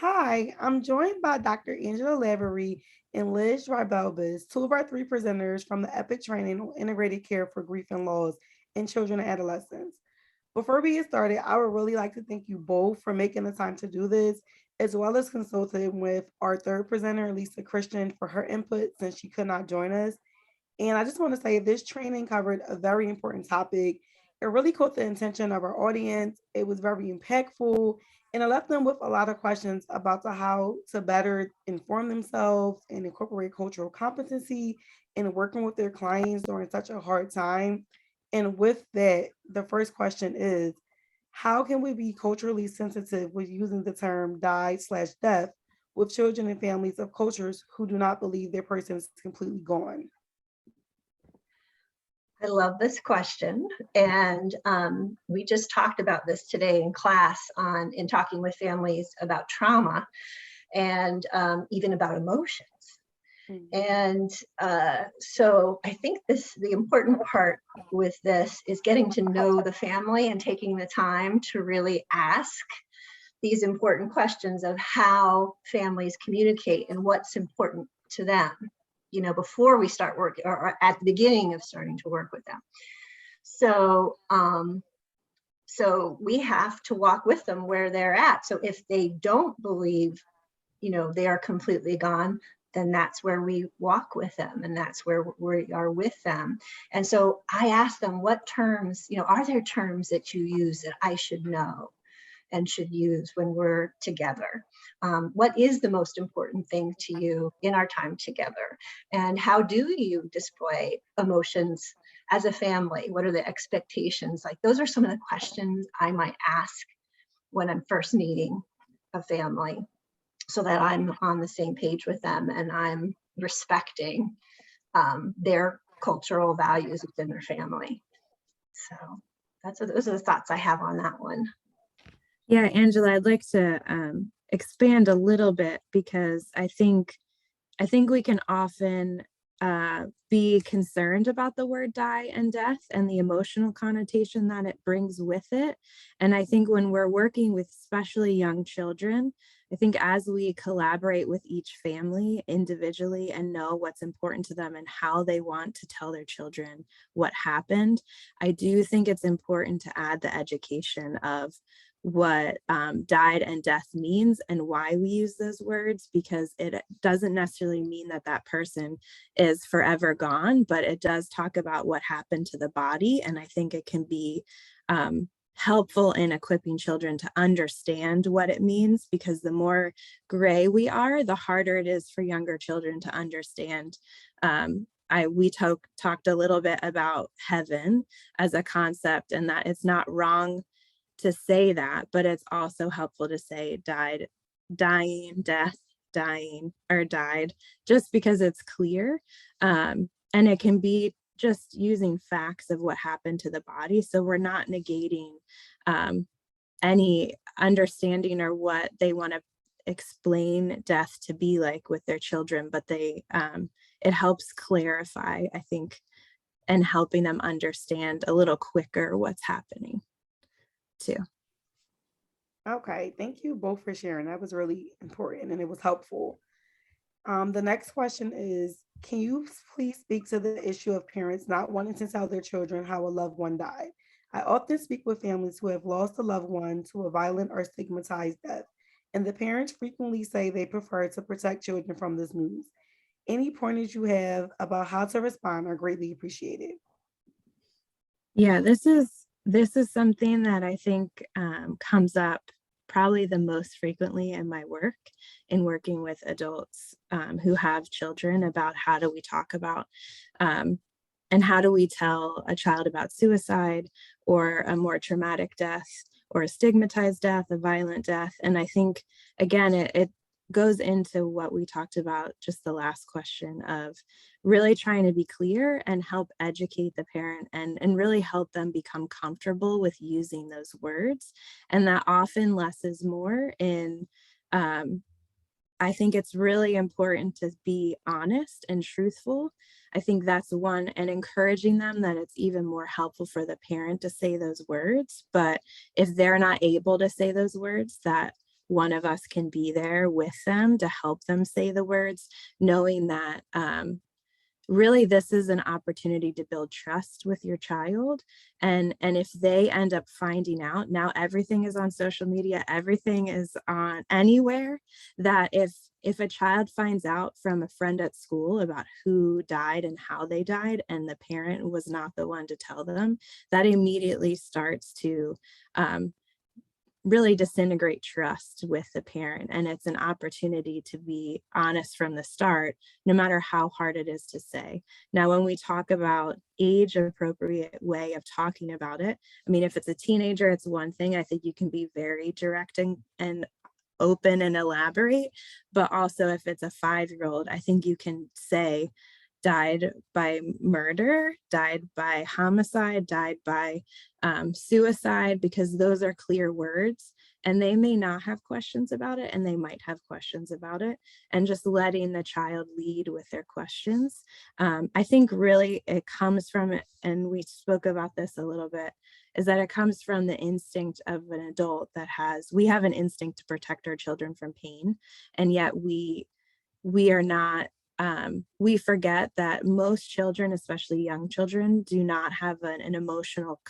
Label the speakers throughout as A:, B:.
A: Hi, I'm joined by Dr. Angela Lavery and Liz Dreibelbis, two of our three presenters from the EPIC training on integrated care for grief and loss in children and adolescents. Before we get started, I would really like to thank you both for making the time to do this, as well as consulting with our third presenter, Lisa Christian, for her input since she could not join us. And I just want to say this training covered a very important topic. It really caught the attention of our audience. It was very impactful, and it left them with a lot of questions about how to better inform themselves and incorporate cultural competency in working with their clients during such a hard time. And with that, the first question is, how can we be culturally sensitive with using the term die/death with children and families of cultures who do not believe their person is completely gone?
B: I love this question. And we just talked about this today in class in talking with families about trauma and even about emotions. And so I think the important part with this is getting to know the family and taking the time to really ask these important questions of how families communicate and what's important to them, before we start working or at the beginning of starting to work with them. So we have to walk with them where they're at. So if they don't believe, they are completely gone, then that's where we walk with them, and that's where we are with them. And so I ask them, what terms, are there terms that you use that I should know and should use when we're together? What is the most important thing to you in our time together? And how do you display emotions as a family? What are the expectations? Like, those are some of the questions I might ask when I'm first meeting a family, so that I'm on the same page with them and I'm respecting their cultural values within their family. So those are the thoughts I have on that one.
C: Yeah, Angela, I'd like to expand a little bit, because I think we can often be concerned about the word die and death and the emotional connotation that it brings with it. And I think when we're working with especially young children, I think as we collaborate with each family individually and know what's important to them and how they want to tell their children what happened, I do think it's important to add the education of what died and death means and why we use those words, because it doesn't necessarily mean that that person is forever gone, but it does talk about what happened to the body. And I think it can be helpful in equipping children to understand what it means, because the more gray we are, the harder it is for younger children to understand. We talked a little bit about heaven as a concept, and that it's not wrong to say that, but it's also helpful to say died, dying, death, dying, or died, just because it's clear. And it can be just using facts of what happened to the body. So we're not negating any understanding or what they want to explain death to be like with their children, but it helps clarify, I think, and helping them understand a little quicker what's happening too.
A: Okay, thank you both for sharing. That was really important and it was helpful. The next question is, can you please speak to the issue of parents not wanting to tell their children how a loved one died? I often speak with families who have lost a loved one to a violent or stigmatized death, and the parents frequently say they prefer to protect children from this news. Any pointers you have about how to respond are greatly appreciated.
C: Yeah, this is something that I think comes up probably the most frequently in my work, in working with adults who have children, about how do we talk about and how do we tell a child about suicide or a more traumatic death or a stigmatized death, a violent death. And I think, again, it goes into what we talked about just the last question of really trying to be clear and help educate the parent and really help them become comfortable with using those words. And that often less is more. In I think it's really important to be honest and truthful. I think that's one, and encouraging them that it's even more helpful for the parent to say those words. But if they're not able to say those words, that one of us can be there with them to help them say the words, knowing that really this is an opportunity to build trust with your child. And if they end up finding out, now everything is on social media, everything is on anywhere, that if a child finds out from a friend at school about who died and how they died, and the parent was not the one to tell them, that immediately starts to really disintegrate trust with the parent. And it's an opportunity to be honest from the start, no matter how hard it is to say. Now, when we talk about age appropriate way of talking about it, I mean, if it's a teenager, it's one thing. I think you can be very direct and open and elaborate, but also if it's a 5-year-old, I think you can say died by murder, died by homicide, died by suicide, because those are clear words, and they may not have questions about it, and they might have questions about it, and just letting the child lead with their questions. I think really it comes from it, and we spoke about this a little bit, is that it comes from the instinct of an adult that we have an instinct to protect our children from pain, and yet we are not, we forget that most children, especially young children, do not have an emotional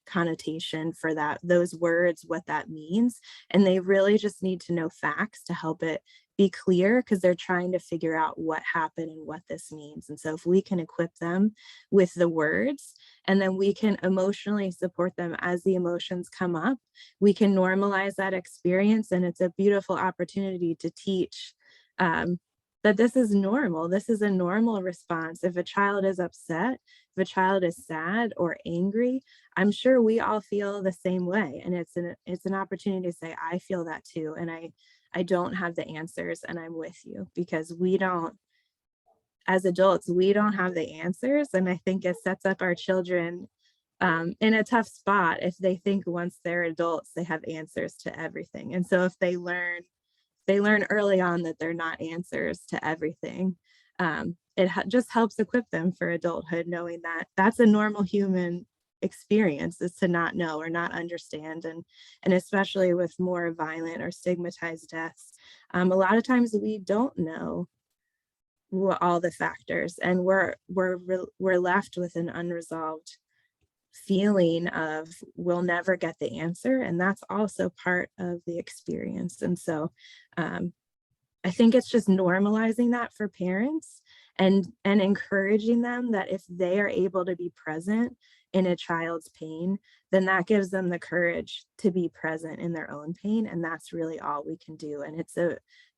C: connotation for those words, what that means. And they really just need to know facts to help it be clear, because they're trying to figure out what happened and what this means. And so if we can equip them with the words, and then we can emotionally support them as the emotions come up, we can normalize that experience. And it's a beautiful opportunity to teach that this is normal. This is a normal response. If a child is upset, if a child is sad or angry, I'm sure we all feel the same way. And it's an opportunity to say, I feel that too. And I don't have the answers, and I'm with you, because as adults, we don't have the answers. And I think it sets up our children in a tough spot if they think once they're adults, they have answers to everything. And so if they learn early on that they're not answers to everything, it just helps equip them for adulthood, knowing that that's a normal human experience, is to not know or not understand. And especially with more violent or stigmatized deaths, a lot of times we don't know all the factors, and we're left with an unresolved feeling of we'll never get the answer, and that's also part of the experience. And so I think it's just normalizing that for parents, and encouraging them that if they are able to be present in a child's pain, then that gives them the courage to be present in their own pain. And that's really all we can do. And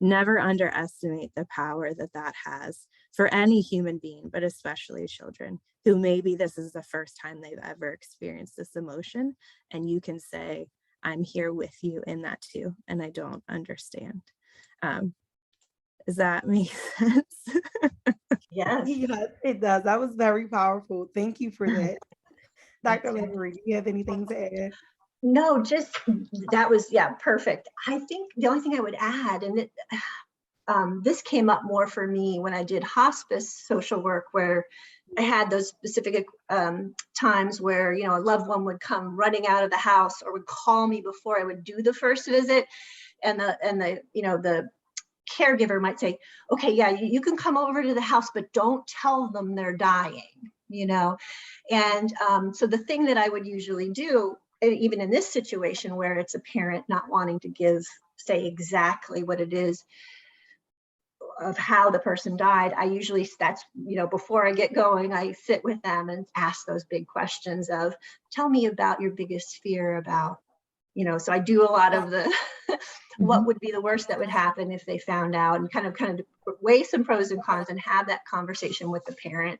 C: never underestimate the power that has for any human being, but especially children who maybe this is the first time they've ever experienced this emotion. And you can say, I'm here with you in that too, and I don't understand. Does that make sense?
B: Yes.
A: Yes, it does. That was very powerful. Thank you for that. Dr.
B: Okay.
A: Lavery, do you have anything to add?
B: No, just that was, perfect. I think the only thing I would add, and this came up more for me when I did hospice social work, where I had those specific times where, a loved one would come running out of the house or would call me before I would do the first visit. And the caregiver might say, okay, yeah, you can come over to the house, but don't tell them they're dying, And so the thing that I would usually do, even in this situation where it's a parent not wanting to say exactly what it is of how the person died, I usually, before I get going, I sit with them and ask those big questions of, tell me about your biggest fear about, so I do a lot of the, what would be the worst that would happen if they found out, and kind of weigh some pros and cons and have that conversation with the parent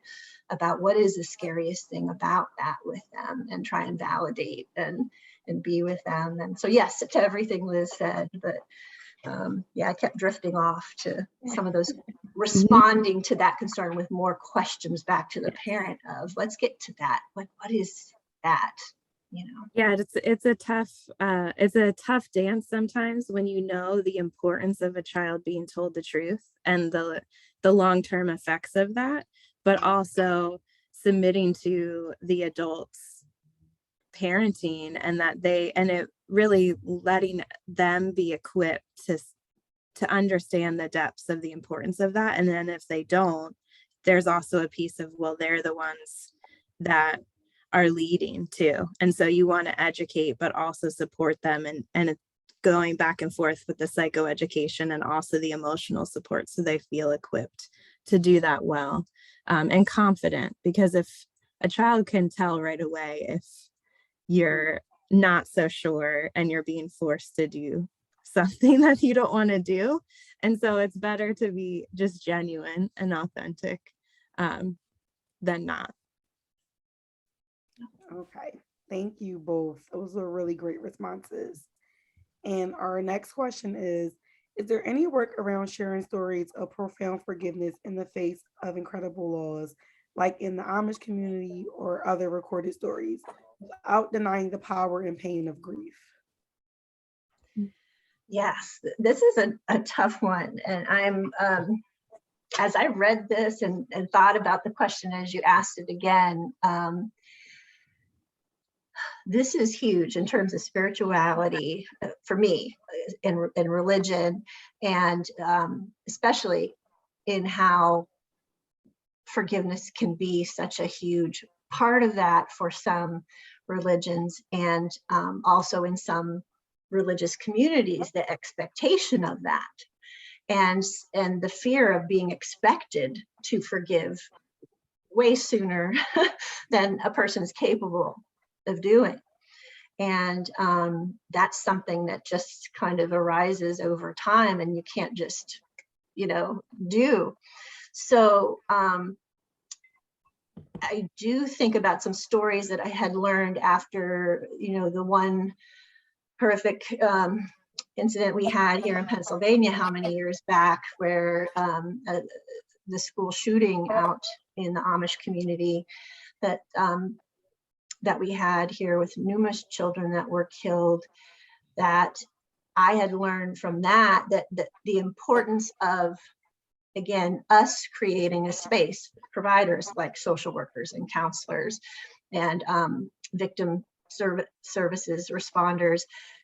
B: about what is the scariest thing about that with them, and try and validate and be with them. And so, yes, to everything Liz said, but I kept drifting off to some of those, responding to that concern with more questions back to the parent of, let's get to that. What is that?
C: Yeah, it's a tough dance sometimes when you know the importance of a child being told the truth and the long-term effects of that, but also submitting to the adults parenting, and it really letting them be equipped to understand the depths of the importance of that. And then if they don't, there's also a piece of, well, they're the ones that are leading too. And so you want to educate, but also support them, and going back and forth with the psychoeducation and also the emotional support, so they feel equipped to do that well, and confident. Because if a child can tell right away if you're not so sure and you're being forced to do something that you don't want to do. And so it's better to be just genuine and authentic than not.
A: Okay, thank you both. Those were really great responses. And our next question is there any work around sharing stories of profound forgiveness in the face of incredible laws, like in the Amish community or other recorded stories, without denying the power and pain of grief?
B: Yes, this is a tough one. And I'm, as I read this and thought about the question as you asked it again, this is huge in terms of spirituality for me in religion, and especially in how forgiveness can be such a huge part of that for some religions, and also in some religious communities, the expectation of that, and the fear of being expected to forgive way sooner than a person is capable of doing. And that's something that just kind of arises over time, and you can't just, do. So I do think about some stories that I had learned after, the one horrific incident we had here in Pennsylvania, how many years back, where the school shooting out in the Amish community that we had here with numerous children that were killed, that I had learned from that the importance of, again, us creating a space, providers like social workers and counselors and victim services responders,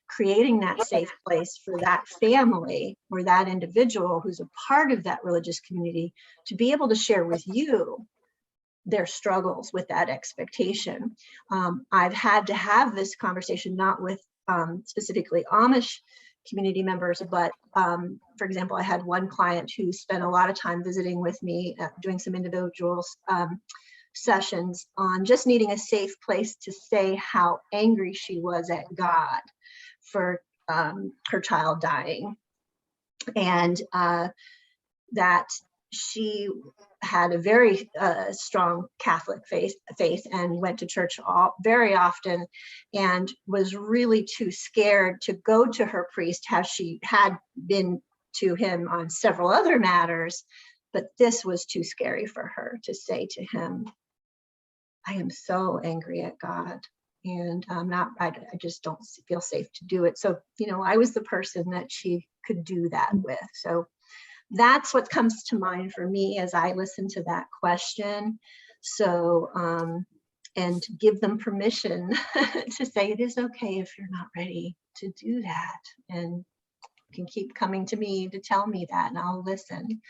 B: creating that safe place for that family or that individual who's a part of that religious community to be able to share with you their struggles with that expectation. I've had to have this conversation not with specifically Amish community members, but for example, I had one client who spent a lot of time visiting with me, doing some individual sessions on just needing a safe place to say how angry she was at God for her child dying, and that she had a very strong Catholic faith and went to church very often, and was really too scared to go to her priest, as she had been to him on several other matters, but this was too scary for her to say to him, I am so angry at God, and I just don't feel safe to do it. So, I was the person that she could do that with. So that's what comes to mind for me as I listen to that question. So, and give them permission to say it is okay if you're not ready to do that, and you can keep coming to me to tell me that, and I'll listen.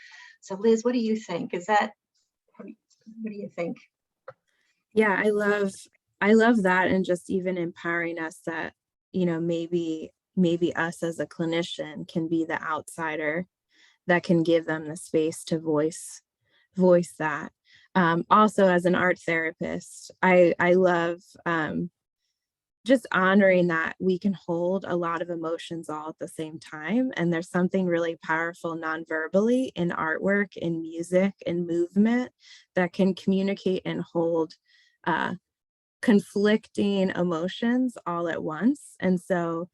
B: So Liz, what do you think? What do you think?
C: Yeah, I love that, and just even empowering us that, maybe us as a clinician can be the outsider that can give them the space to voice that. Also, as an art therapist, I love just honoring that we can hold a lot of emotions all at the same time. And there's something really powerful non-verbally in artwork, in music, in movement that can communicate and hold conflicting emotions all at once. And so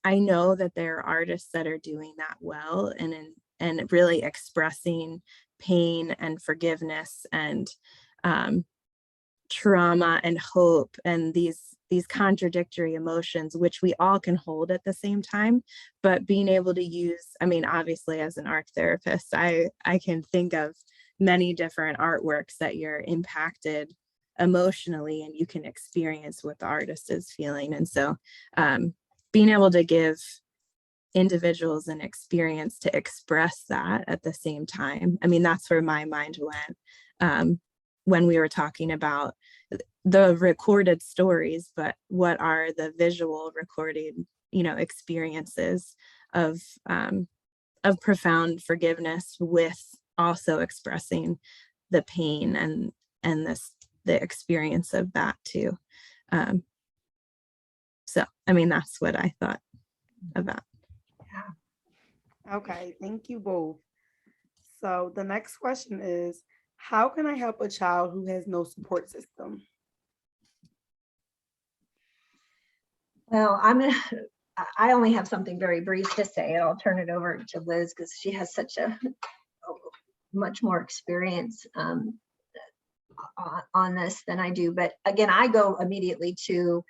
C: I know that there are artists that are doing that well, and really expressing pain and forgiveness and trauma and hope and these contradictory emotions, which we all can hold at the same time. But being able to use, obviously as an art therapist, I can think of many different artworks that you're impacted emotionally, and you can experience what the artist is feeling. And so being able to give individuals an experience to express that at the same time. I mean, that's where my mind went when we were talking about the recorded stories, but what are the visual recorded, experiences of profound forgiveness, with also expressing the pain and the experience of that too. So, I mean, that's what I thought about.
A: Okay, thank you both. So the next question is, how can I help a child who has no support system?
B: Well, I only have something very brief to say, and I'll turn it over to Liz because she has such a much more experience on this than I do. But again, I go immediately to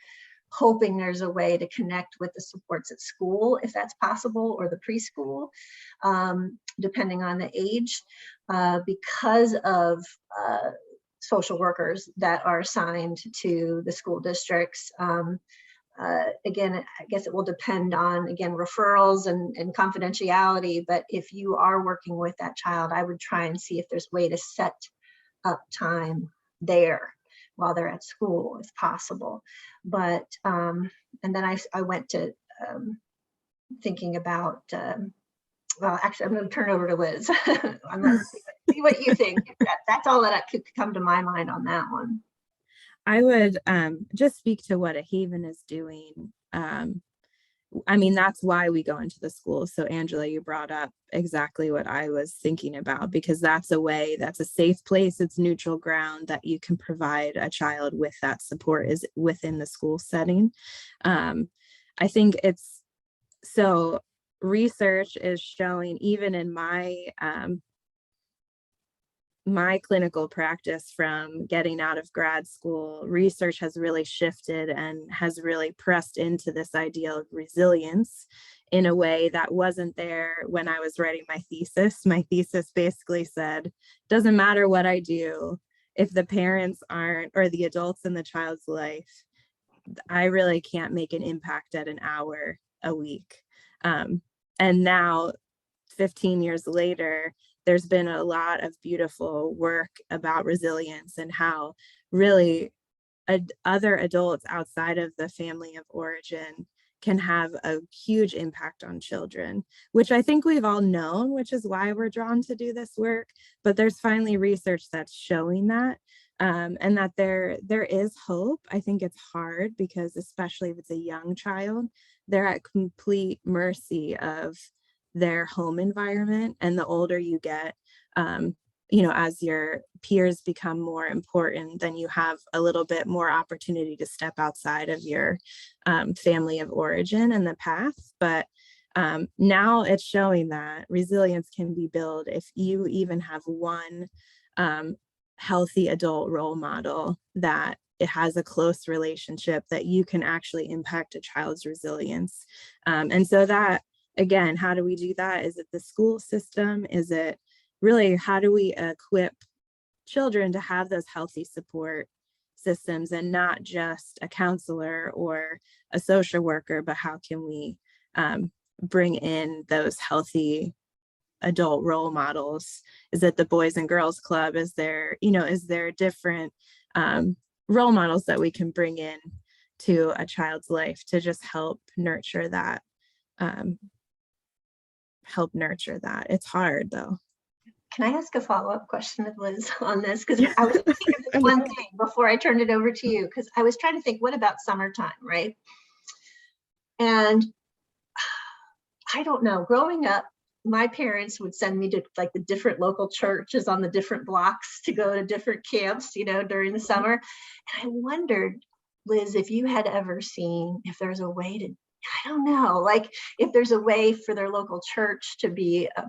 B: hoping there's a way to connect with the supports at school, if that's possible, or the preschool, depending on the age, because of social workers that are assigned to the school districts. Again, I guess it will depend on, again, referrals and confidentiality, but if you are working with that child, I would try and see if there's a way to set up time there while they're at school, if possible. But, and then I went to thinking about, well, actually, I'm going to turn over to Liz. I'm going to see what you think. That's all that could come to my mind on that one.
C: I would just speak to what A Haven is doing. I mean, that's why we go into the schools. So Angela, you brought up exactly what I was thinking about, because that's a safe place. It's neutral ground that you can provide a child with that support is within the school setting. I think so research is showing, even in my clinical practice from getting out of grad school, research has really shifted and has really pressed into this idea of resilience in a way that wasn't there when I was writing my thesis. My thesis basically said, doesn't matter what I do, if the parents aren't, or the adults in the child's life, I really can't make an impact at an hour a week. And now, 15 years later, there's been a lot of beautiful work about resilience and how really other adults outside of the family of origin can have a huge impact on children, which I think we've all known, which is why we're drawn to do this work. But there's finally research that's showing that, and that there is hope. I think it's hard because, especially if it's a young child, they're at complete mercy of their home environment. And the older you get, as your peers become more important, then you have a little bit more opportunity to step outside of your family of origin and the path. But now it's showing that resilience can be built if you even have one healthy adult role model that it has a close relationship, that you can actually impact a child's resilience. And so that, again, how do we do that? Is it the school system? Is it really, how do we equip children to have those healthy support systems, and not just a counselor or a social worker, but how can we bring in those healthy adult role models? Is it the Boys and Girls Club? Is there different role models that we can bring in to a child's life to just help nurture that? It's hard though.
B: Can I ask a follow-up question of Liz on this? Because I was thinking of this one thing before I turned it over to you, because I was trying to think, what about summertime, right? And I don't know, growing up, my parents would send me to like the different local churches on the different blocks to go to different camps, during the summer. And I wondered, Liz, if you had ever seen if there's a way to, I don't know, like if there's a way for their local church to be a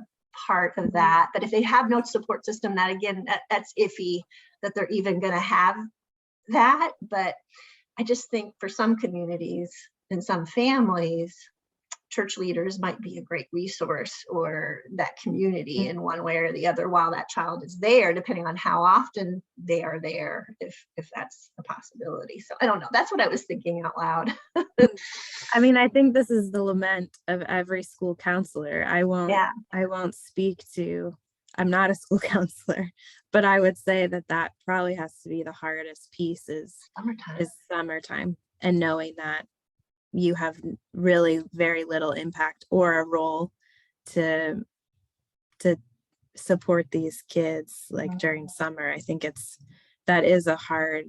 B: part of that. But if they have no support system, that again, that's iffy that they're even going to have that. But I just think for some communities and some families, church leaders might be a great resource, or that community in one way or the other while that child is there, depending on how often they are there, if that's a possibility. So I don't know. That's what I was thinking out loud.
C: I mean, I think this is the lament of every school counselor. I won't speak to, I'm not a school counselor, but I would say that probably has to be the hardest piece is summertime, and knowing that you have really very little impact or a role to support these kids like during summer. I think that is a hard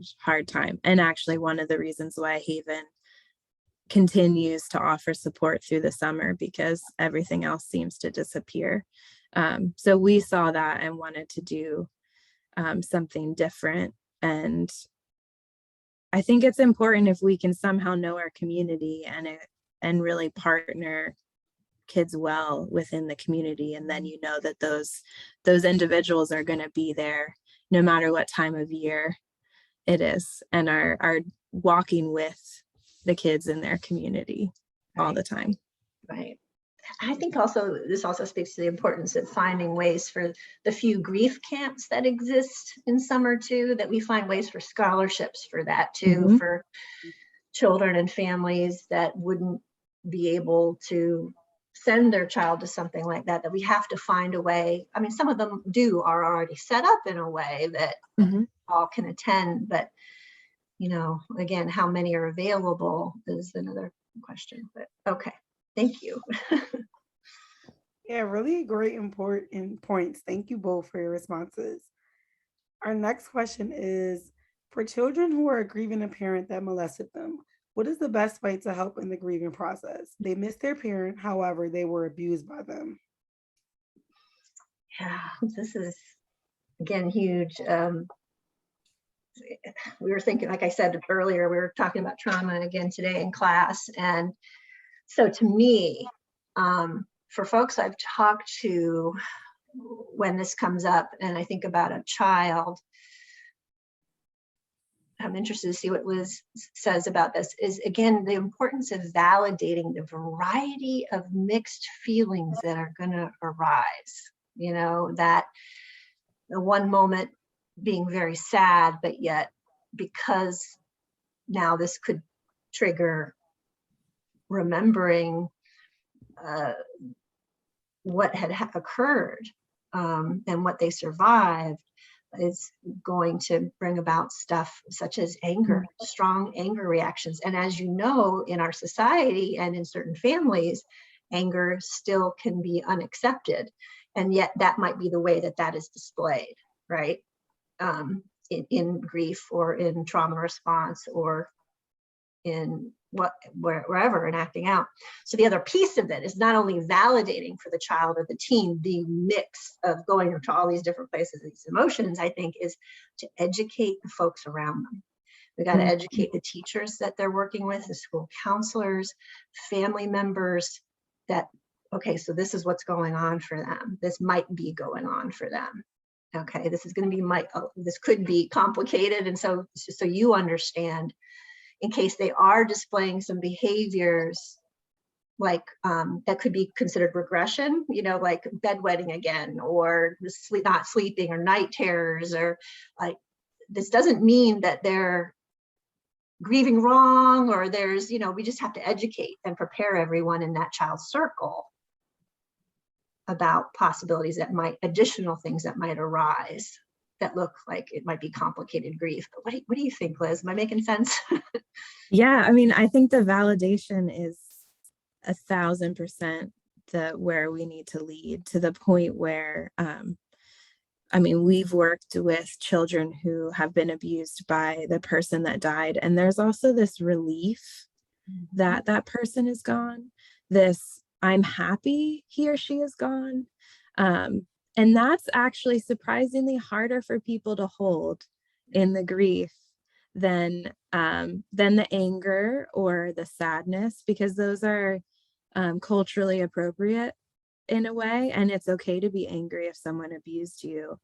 C: time. And actually one of the reasons why Haven continues to offer support through the summer, because everything else seems to disappear. So we saw that and wanted to do something different. And I think it's important if we can somehow know our community and really partner kids well within the community. And then you know that those individuals are going to be there no matter what time of year it is, and are walking with the kids in their community all the time.
B: Right. I think this also speaks to the importance of finding ways for the few grief camps that exist in summer too, that we find ways for scholarships for that too, for children and families that wouldn't be able to send their child to something like that, that we have to find a way. I mean, some of them are already set up in a way that all can attend, but again, how many are available is another question. But okay, thank you.
A: Yeah, really great important points. Thank you both for your responses. Our next question is, for children who are grieving a parent that molested them, what is the best way to help in the grieving process? They missed their parent, however, they were abused by them.
B: Yeah, this is, again, huge. We were thinking, like I said earlier, we were talking about trauma again today in class. And so to me, for folks I've talked to, when this comes up and I think about a child, I'm interested to see what Liz says about this, is again, the importance of validating the variety of mixed feelings that are going to arise. That the one moment being very sad, but yet because now this could trigger remembering what had occurred and what they survived, is going to bring about stuff such as anger, strong anger reactions. And as you know, in our society and in certain families, anger still can be unaccepted. And yet that might be the way that is displayed, right? In grief or in trauma response or in wherever, and acting out. So the other piece of it is not only validating for the child or the teen the mix of going to all these different places, these emotions, I think, is to educate the folks around them. We got to educate the teachers that they're working with, the school counselors, family members, that, okay, so this is what's going on for them. This might be going on for them. Okay, this is going to be this could be complicated. And so you understand, in case they are displaying some behaviors like that could be considered regression, like bedwetting again, or not sleeping, or night terrors, or like, this doesn't mean that they're grieving wrong, or there's, we just have to educate and prepare everyone in that child's circle about possibilities additional things that might arise that look like it might be complicated grief. But what do you think, Liz? Am I making sense?
C: Yeah, I mean, I think the validation is 1,000% where we need to lead, to the point where, we've worked with children who have been abused by the person that died. And there's also this relief that that person is gone. I'm happy he or she is gone. And that's actually surprisingly harder for people to hold in the grief than the anger or the sadness, because those are culturally appropriate in a way. And it's okay to be angry if someone abused you.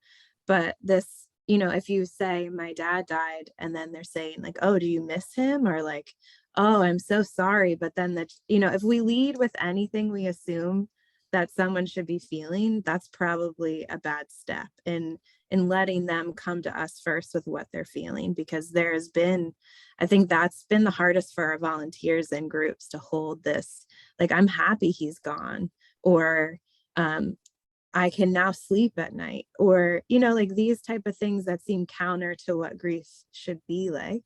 C: But this, if you say my dad died, and then they're saying like, oh, do you miss him? Or like, oh, I'm so sorry. But then that, you know, if we lead with anything, we assume that someone should be feeling, that's probably a bad step in letting them come to us first with what they're feeling, because there has been, I think that's been the hardest for our volunteers and groups to hold this, like, I'm happy he's gone, or I can now sleep at night, or, you know, like these type of things that seem counter to what grief should be like.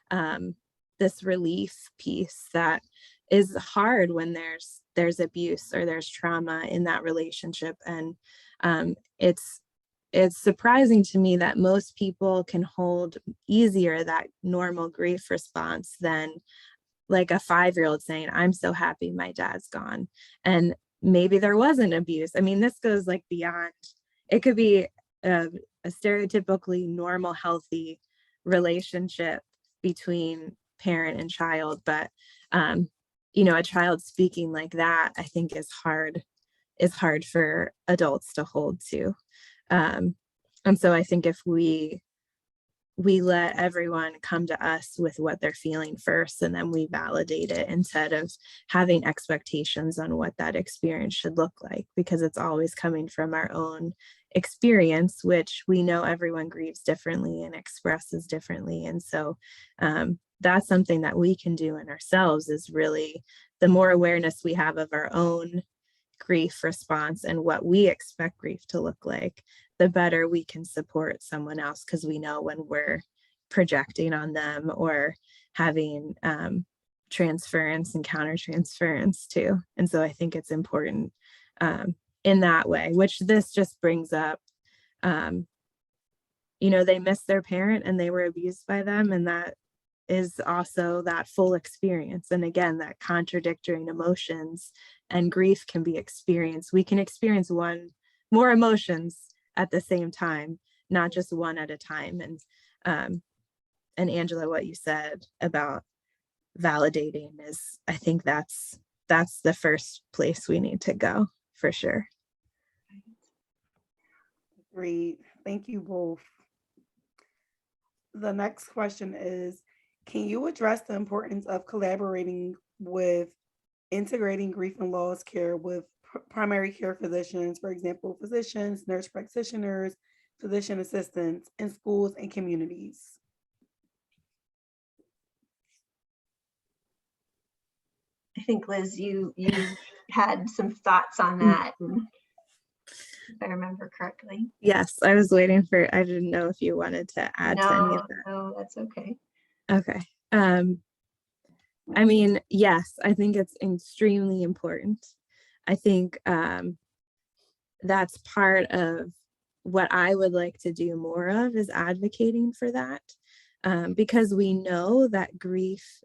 C: Um, this relief piece that is hard when there's abuse or there's trauma in that relationship. And it's surprising to me that most people can hold easier that normal grief response than like a 5-year-old saying, I'm so happy my dad's gone. And maybe there wasn't abuse. I mean, this goes like beyond, it could be a stereotypically normal, healthy relationship between parent and child. But, you know, a child speaking like that, I think is hard for adults to hold to. And so I think if we let everyone come to us with what they're feeling first, and then we validate it instead of having expectations on what that experience should look like, because it's always coming from our own experience, which we know everyone grieves differently and expresses differently. And so that's something that we can do in ourselves, is really, the more awareness we have of our own grief response and what we expect grief to look like, the better we can support someone else, because we know when we're projecting on them or having transference and counter transference too. And so I think it's important in that way, which this just brings up. You know, they missed their parent and they were abused by them, and that is also that full experience. And again, that contradictory emotions and grief can be experienced. We can experience more emotions at the same time, not just one at a time. And Angela, what you said about validating is, I think that's the first place we need to go, for sure.
A: Great. Thank you both. The next question is, can you address the importance of collaborating with integrating grief and loss care with primary care physicians, for example, physicians, nurse practitioners, physician assistants in schools and communities?
B: I think, Liz, you had some thoughts on that, if I remember correctly.
C: Yes, I was waiting for, I didn't know if you wanted to add to any of that.
B: No, that's okay.
C: Okay. I mean, yes, I think it's extremely important. I think that's part of what I would like to do more of, is advocating for that, because we know that grief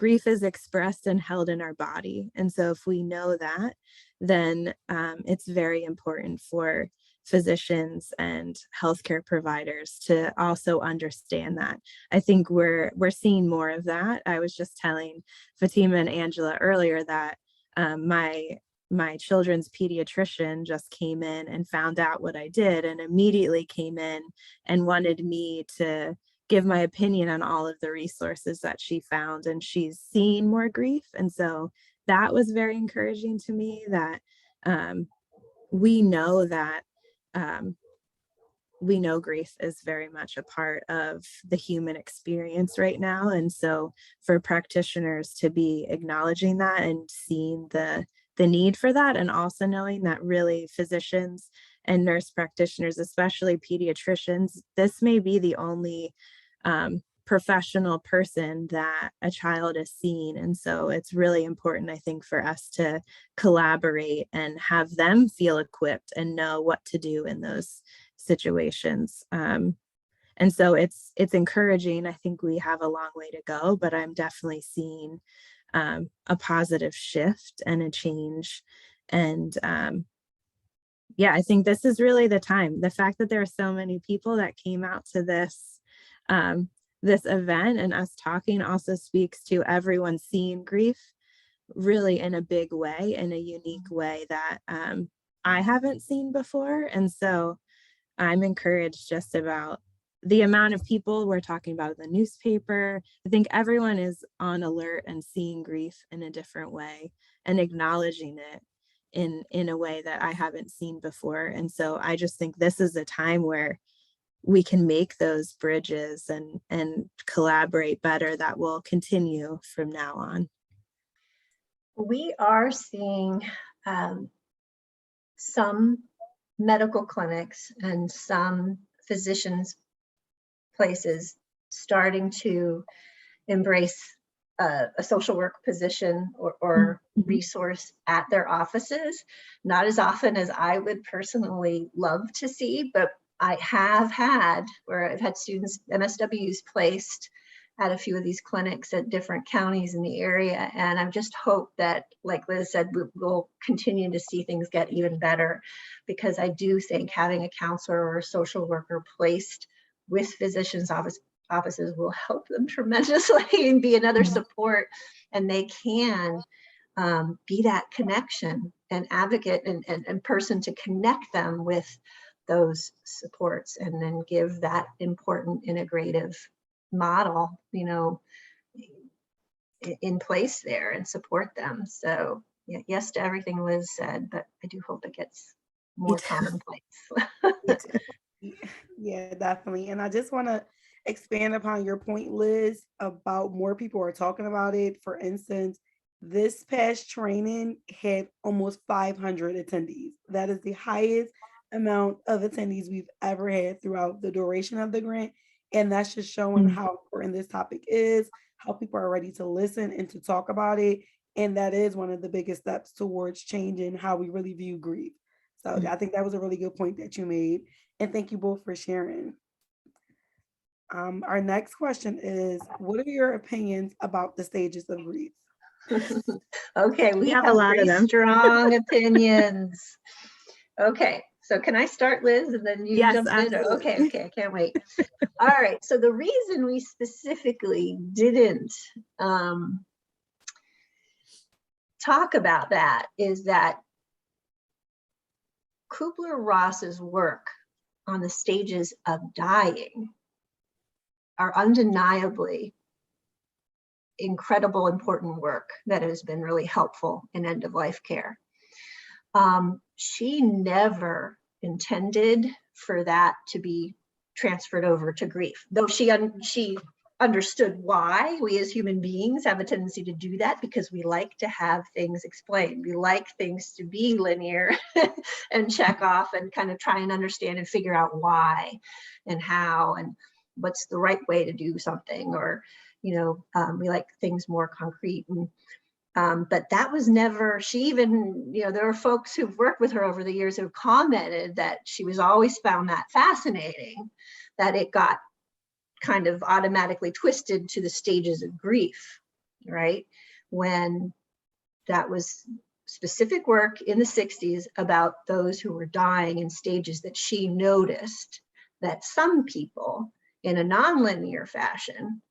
C: is expressed and held in our body. And so if we know that, then it's very important for physicians and healthcare providers to also understand that. I think we're seeing more of that. I was just telling Fatima and Angela earlier that my children's pediatrician just came in and found out what I did, and immediately came in and wanted me to give my opinion on all of the resources that she found, and she's seeing more grief. And so that was very encouraging to me, that we know that we know grief is very much a part of the human experience right now. And so for practitioners to be acknowledging that and seeing the need for that, and also knowing that really physicians and nurse practitioners, especially pediatricians, this may be the only professional person that a child is seeing. And so it's really important, I think, for us to collaborate and have them feel equipped and know what to do in those situations. And so it's encouraging. I think we have a long way to go, but I'm definitely seeing a positive shift and a change. And yeah, I think this is really the time. The fact that there are so many people that came out to this this event and us talking also speaks to everyone seeing grief really in a big way, in a unique way that I haven't seen before. And so I'm encouraged just about the amount of people we're talking about in the newspaper, I think everyone is on alert and seeing grief in a different way and acknowledging it in a way that I haven't seen before. And so I just think this is a time where we can make those bridges and collaborate better that will continue from now on.
B: We are seeing some medical clinics and some physicians' places starting to embrace a social work position or resource at their offices. Not as often as I would personally love to see, but I have had where I've had students, MSWs, placed at a few of these clinics at different counties in the area. And I just hope that, like Liz said, we'll continue to see things get even better, because I do think having a counselor or a social worker placed with physicians' offices will help them tremendously and be another support, and they can be that connection and advocate and person to connect them with those supports, and then give that important integrative model, you know, in place there and support them. So yeah, yes to everything Liz said, but I do hope it gets more commonplace.
A: Yeah, definitely. And I just want to expand upon your point, Liz, about more people are talking about it. For instance, this past training had almost 500 attendees. That is the highest amount of attendees we've ever had throughout the duration of the grant. And that's just showing how important this topic is, how people are ready to listen and to talk about it. And that is one of the biggest steps towards changing how we really view grief. So I think that was a really good point that you made. And thank you both for sharing. Our next question is, what are your opinions about the stages of grief?
B: Okay, we have
C: a lot of
B: pretty
C: them.
B: strong opinions. Okay, so can I start, Liz, and then you
C: Yes,
B: jump in?
C: absolutely.
B: Okay, I can't wait. All right, so the reason we specifically didn't talk about that is that Kubler-Ross's work on the stages of dying are undeniably incredible, important work that has been really helpful in end-of-life care. She never intended for that to be transferred over to grief, though she understood why we as human beings have a tendency to do that, because we like to have things explained. We like things to be linear and check off and kind of try and understand and figure out why and how and what's the right way to do something, or, you know, we like things more concrete. And but that was never, she even, you know, there are folks who've worked with her over the years who've commented that she was always found that fascinating, that it got kind of automatically twisted to the stages of grief, right? When that was specific work in the 60s about those who were dying in stages that she noticed that some people in a nonlinear fashion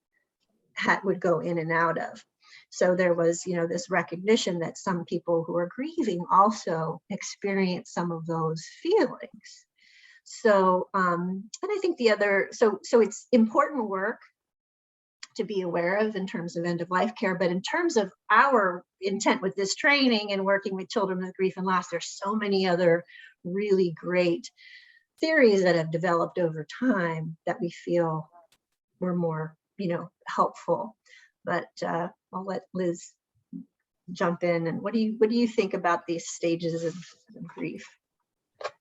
B: would go in and out of. So there was, you know, this recognition that some people who are grieving also experience some of those feelings. So, and I think the other, so it's important work to be aware of in terms of end-of-life care, but in terms of our intent with this training and working with children with grief and loss, there's so many other really great theories that have developed over time that we feel were more, you know, helpful. But I'll let Liz jump in. And what do you think about these stages of grief?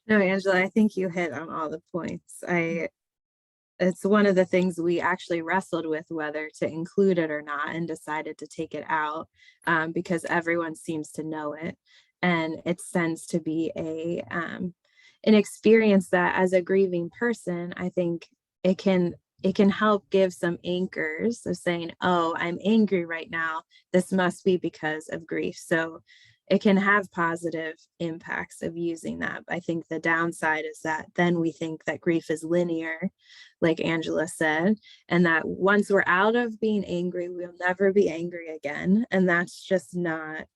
C: No, Angela, I think you hit on all the points. It's one of the things we actually wrestled with whether to include it or not, and decided to take it out because everyone seems to know it, and it tends to be an experience that, as a grieving person, I think it can help give some anchors of saying, oh, I'm angry right now. This must be because of grief. So it can have positive impacts of using that. I think the downside is that then we think that grief is linear, like Angela said, and that once we're out of being angry, we'll never be angry again. And that's just not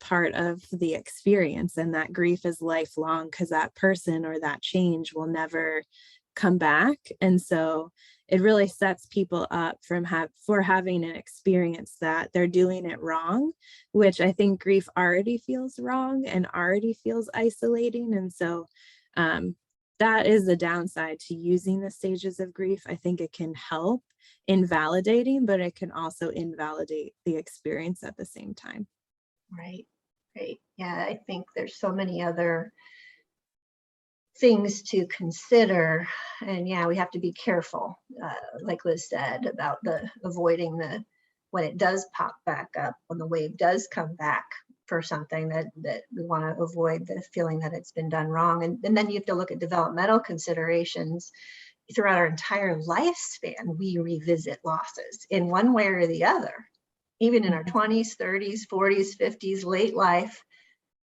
C: part of the experience, and that grief is lifelong, because that person or that change will never come back. And so it really sets people up for having an experience that they're doing it wrong, which I think grief already feels wrong and already feels isolating. And so that is the downside to using the stages of grief. I think it can help in validating, but it can also invalidate the experience at the same time.
B: Right. Yeah, I think there's so many other things to consider, and yeah, we have to be careful, like Liz said, about avoiding when it does pop back up, when the wave does come back for something, that we want to avoid the feeling that it's been done wrong. And then you have to look at developmental considerations. Throughout our entire lifespan, we revisit losses in one way or the other. Even in our 20s, 30s, 40s, 50s, late life,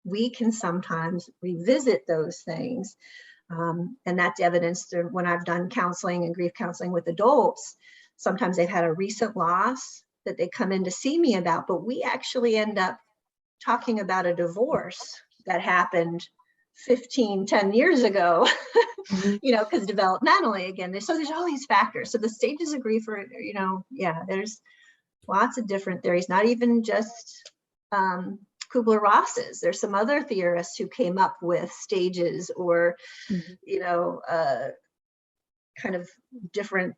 B: we can sometimes revisit those things. And that's evidenced when I've done counseling and grief counseling with adults. Sometimes they've had a recent loss that they come in to see me about, but we actually end up talking about a divorce that happened 10 years ago, because developmentally, again, there's all these factors. So the stages of grief are, there's lots of different theories, not even just Kubler-Ross's. There's some other theorists who came up with stages or, kind of different,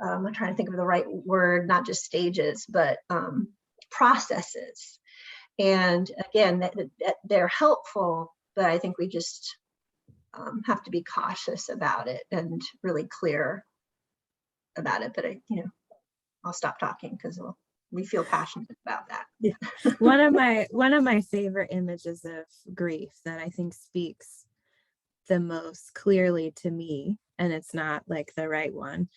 B: I'm trying to think of the right word, not just stages, but processes. And again, they're helpful, but I think we just have to be cautious about it and really clear about it. But I'll stop talking because we feel passionate about that.
C: Yeah. One of my favorite images of grief that I think speaks the most clearly to me, and it's not like the right one,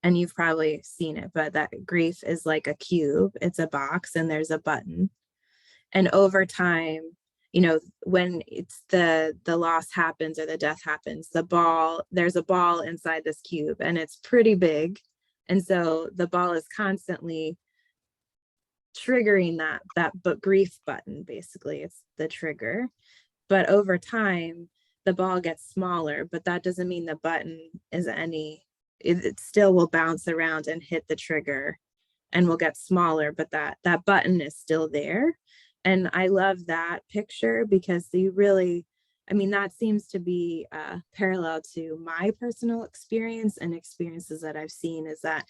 C: and you've probably seen it, but that grief is like a cube. It's a box and there's a button. And over time, when it's the loss happens or the death happens, there's a ball inside this cube and it's pretty big. And so the ball is constantly triggering that grief button. Basically, it's the trigger. But over time, the ball gets smaller, but that doesn't mean the button is it still will bounce around and hit the trigger and will get smaller, but that button is still there. And I love that picture because that seems to be parallel to my personal experience and experiences that I've seen, is that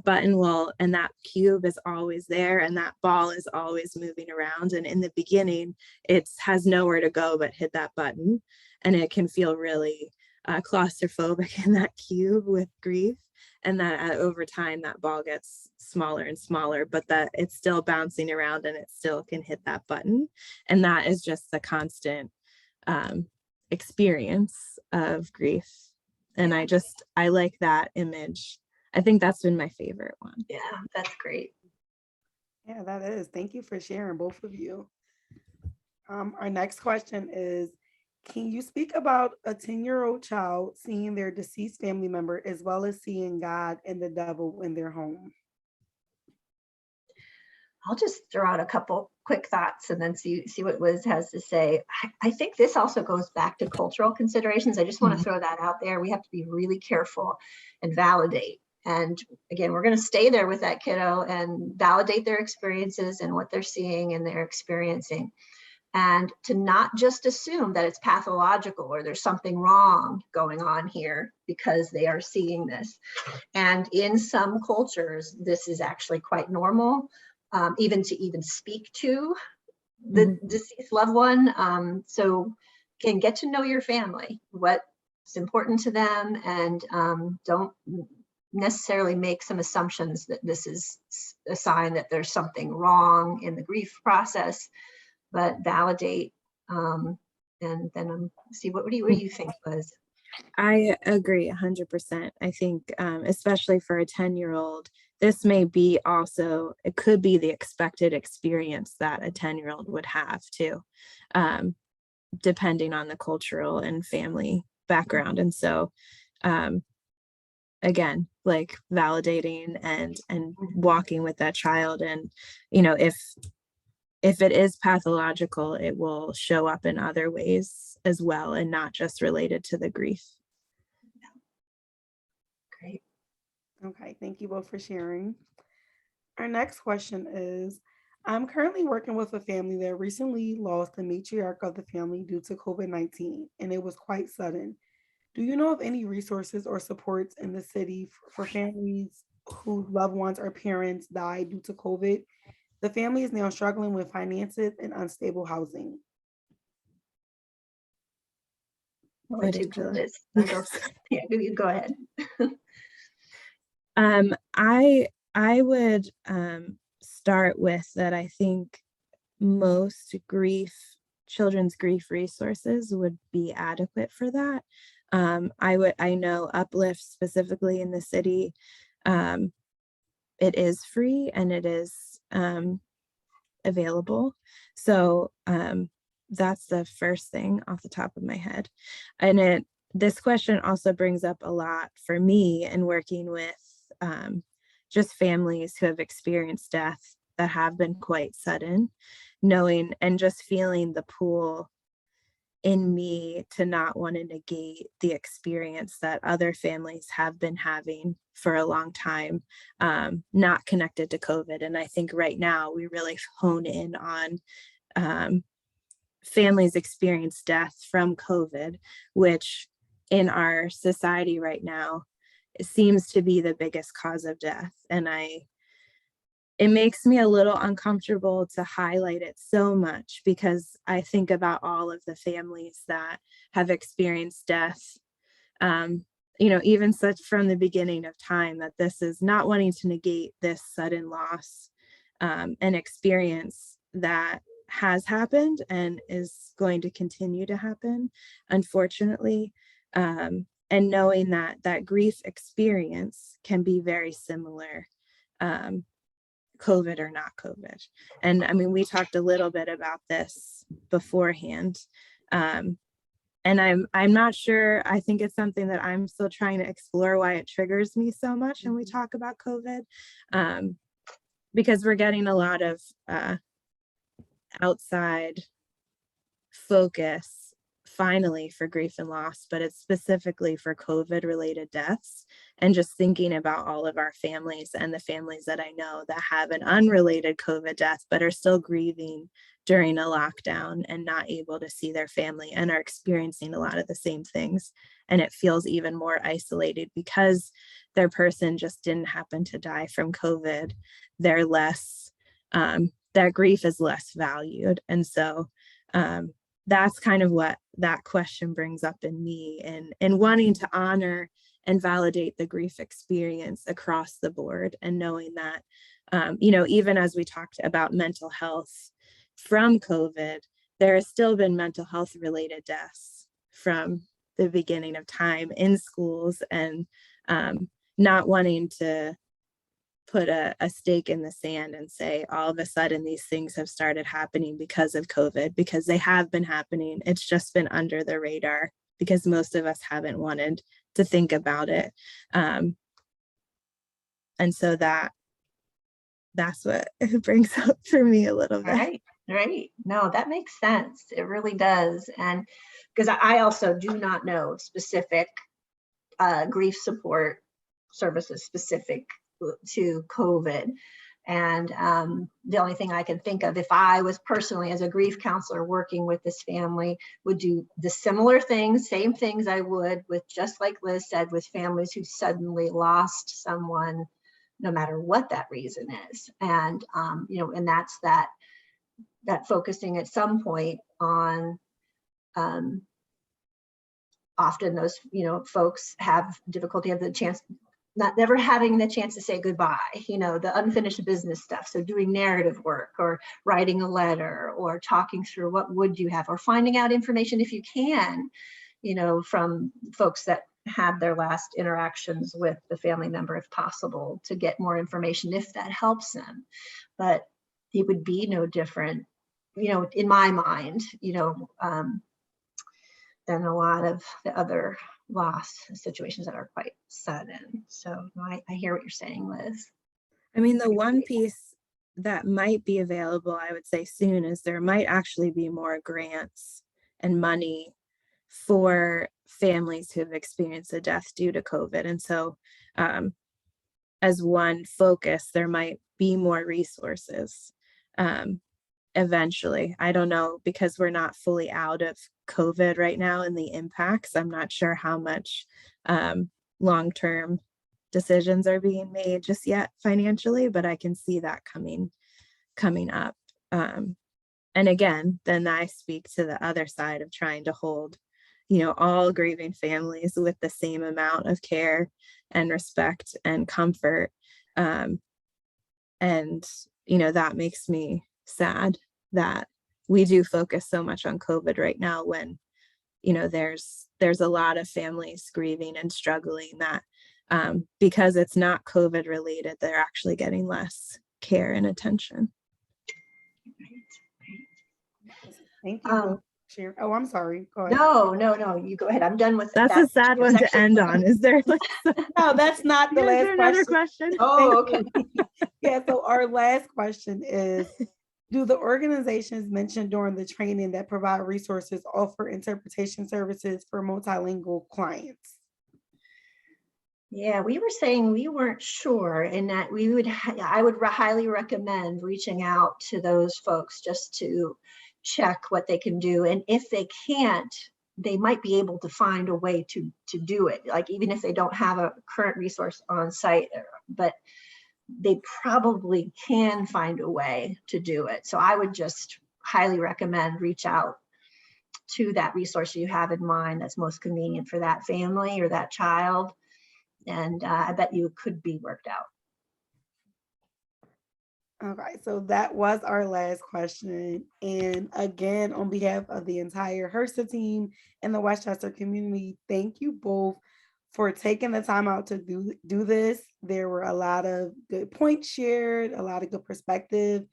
C: button and that cube is always there and that ball is always moving around. And in the beginning, it has nowhere to go but hit that button. And it can feel really claustrophobic in that cube with grief. And that over time, that ball gets smaller and smaller, but that it's still bouncing around and it still can hit that button. And that is just the constant experience of grief. And I like that image. I think that's been my favorite one.
B: Yeah, that's great.
A: Yeah, that is. Thank you for sharing, both of you. Our next question is, can you speak about a 10-year-old child seeing their deceased family member as well as seeing God and the devil in their home?
B: I'll just throw out a couple quick thoughts and then see what Liz has to say. I think this also goes back to cultural considerations. I just want to throw that out there. We have to be really careful and validate. And again, we're going to stay there with that kiddo and validate their experiences and what they're seeing and they're experiencing. And to not just assume that it's pathological or there's something wrong going on here because they are seeing this. And in some cultures, this is actually quite normal, even to speak to the deceased loved one. So again, get to know your family, what's important to them, and don't necessarily make some assumptions that this is a sign that there's something wrong in the grief process, but validate and then see what do you think, Liz?
C: I agree 100%. I think especially for a 10-year-old, this may be it could be the expected experience that a 10-year-old would have too, depending on the cultural and family background. And so again, like validating and walking with that child. And if it is pathological, it will show up in other ways as well and not just related to the grief.
A: Okay, thank you both for sharing. Our next question is, I'm currently working with a family that recently lost the matriarch of the family due to COVID-19, and it was quite sudden. Do you know of any resources or supports in the city for families whose loved ones or parents died due to COVID? The family is now struggling with finances and unstable housing.
B: I'll
C: Go
B: let
C: ahead,
B: you,
C: Angela.
B: Liz. Go. Yeah, you go ahead.
C: I would start with that. I think most children's grief resources would be adequate for that. I know Uplift specifically in the city, um, it is free and it is available. So that's the first thing off the top of my head. And this question also brings up a lot for me in working with just families who have experienced death that have been quite sudden, knowing and just feeling the pull in me to not want to negate the experience that other families have been having for a long time, not connected to COVID. And I think right now we really hone in on families experience death from COVID, which in our society right now, it seems to be the biggest cause of death. And it makes me a little uncomfortable to highlight it so much because I think about all of the families that have experienced death, even such from the beginning of time, that this is not wanting to negate this sudden loss, and experience that has happened and is going to continue to happen, unfortunately. And knowing that that grief experience can be very similar, COVID or not COVID. And I mean, we talked a little bit about this beforehand. And I'm not sure. I think it's something that I'm still trying to explore why it triggers me so much when we talk about COVID, because we're getting a lot of outside focus finally for grief and loss, but it's specifically for COVID related deaths. And just thinking about all of our families and the families that I know that have an unrelated COVID death, but are still grieving during a lockdown and not able to see their family and are experiencing a lot of the same things. And it feels even more isolated because their person just didn't happen to die from COVID. They're less, that grief is less valued. And so, that's kind of what that question brings up in me, and wanting to honor and validate the grief experience across the board, and knowing that, even as we talked about mental health from COVID, there has still been mental health related deaths from the beginning of time in schools, and not wanting to put a stake in the sand and say all of a sudden these things have started happening because of COVID, because they have been happening. It's just been under the radar because most of us haven't wanted to think about it. And so that's what it brings up for me a little bit.
B: Right. No, that makes sense. It really does. And because I also do not know specific grief support services specific to COVID. And the only thing I can think of, if I was personally as a grief counselor working with this family, would do the similar things, same things I would with, just like Liz said, with families who suddenly lost someone, no matter what that reason is. And, and that's that focusing at some point on, often those, folks have difficulty of the chance, never having the chance to say goodbye, the unfinished business stuff. So doing narrative work or writing a letter or talking through what would you have, or finding out information if you can, from folks that had their last interactions with the family member, if possible, to get more information if that helps them. But it would be no different, in my mind, than a lot of the other loss situations that are quite sudden. So I hear what you're saying, Liz.
C: I mean, the one piece that might be available, I would say soon, is there might actually be more grants and money for families who have experienced a death due to COVID. And so as one focus, there might be more resources eventually. I don't know, because we're not fully out of COVID right now and the impacts. I'm not sure how much long-term decisions are being made just yet financially, but I can see that coming up. And again, then I speak to the other side of trying to hold, all grieving families with the same amount of care and respect and comfort. And, that makes me sad that we do focus so much on COVID right now when, there's a lot of families grieving and struggling that because it's not COVID related, they're actually getting less care and attention.
A: Thank you both. Oh, I'm sorry. Go ahead.
B: No, you go ahead. I'm done with
C: That's
B: that.
C: a sad one to end on. Is there like
A: No, that's not the last
C: another
A: question.
C: question?
B: Oh, okay.
A: Yeah, so our last question is, do the organizations mentioned during the training that provide resources offer interpretation services for multilingual clients?
B: Yeah, we were saying we weren't sure, and that I would highly recommend reaching out to those folks just to check what they can do. And if they can't, they might be able to find a way to do it. Like, even if they don't have a current resource on site, but they probably can find a way to do it. So I would just highly recommend reach out to that resource you have in mind that's most convenient for that family or that child. And I bet you it could be worked out.
A: Okay, so that was our last question. And again, on behalf of the entire HRSA team and the Westchester community, thank you both for taking the time out to do this. There were a lot of good points shared, a lot of good perspective.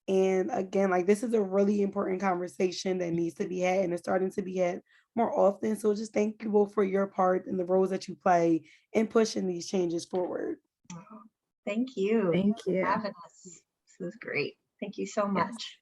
A: And again, like, this is a really important conversation that needs to be had and it's starting to be had more often. So just thank you both for your part and the roles that you play in pushing these changes forward.
B: Thank you.
C: Thank you.
B: For having us. This was great. Thank you so much.